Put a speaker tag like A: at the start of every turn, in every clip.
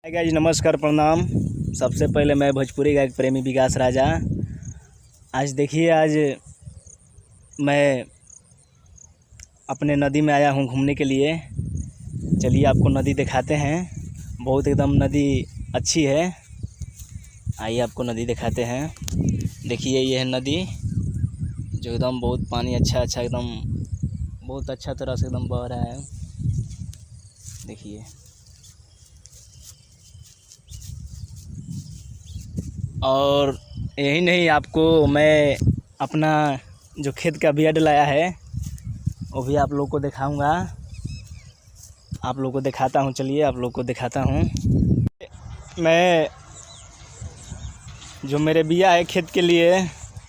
A: Hi guys, नमस्कार, प्रणाम। सबसे पहले मैं भोजपुरी गायक प्रेमी विकास राजा। आज देखिए, आज मैं अपने नदी में आया हूँ घूमने के लिए। चलिए आपको नदी दिखाते हैं। बहुत एकदम नदी अच्छी है। आइए आपको नदी दिखाते हैं। देखिए ये है नदी, जो एकदम बहुत पानी अच्छा एकदम बहुत अच्छा तरह से एकदम बह रहा है। देखिए, और यही नहीं, आपको मैं अपना जो खेत का बिया डलाया है वो भी आप लोग को दिखाऊंगा। आप लोग को दिखाता हूँ। चलिए आप लोग को दिखाता हूँ। मैं जो मेरे बिया है खेत के लिए,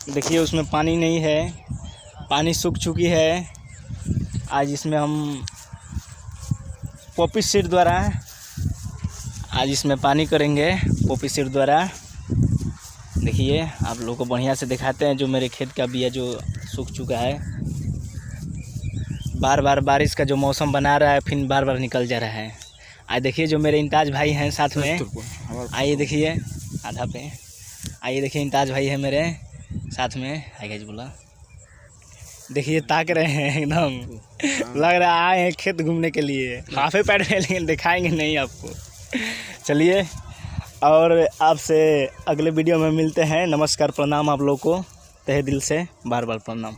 A: देखिए उसमें पानी नहीं है, पानी सूख चुकी है। आज इसमें हम पॉपी सीड द्वारा आज इसमें पानी करेंगे, पॉपी सीड द्वारा। देखिए आप लोगों को बढ़िया से दिखाते हैं। जो मेरे खेत का बिया जो सूख चुका है, बार बार बारिश का जो मौसम बना रहा है, फिर बार बार निकल जा रहा है। आज देखिए जो मेरे इंताज भाई हैं साथ में, आइए देखिए आधा पे, आइए देखिए इंताज भाई है मेरे साथ में। आइए बोला, देखिए ताक रहे हैं एकदम, लग रहा आए हैं खेत घूमने के लिए। हाफे पैड में, लेकिन दिखाएंगे नहीं आपको। चलिए, और आपसे अगले वीडियो में मिलते हैं। नमस्कार, प्रणाम आप लोग को तहे दिल से, बार बार प्रणाम।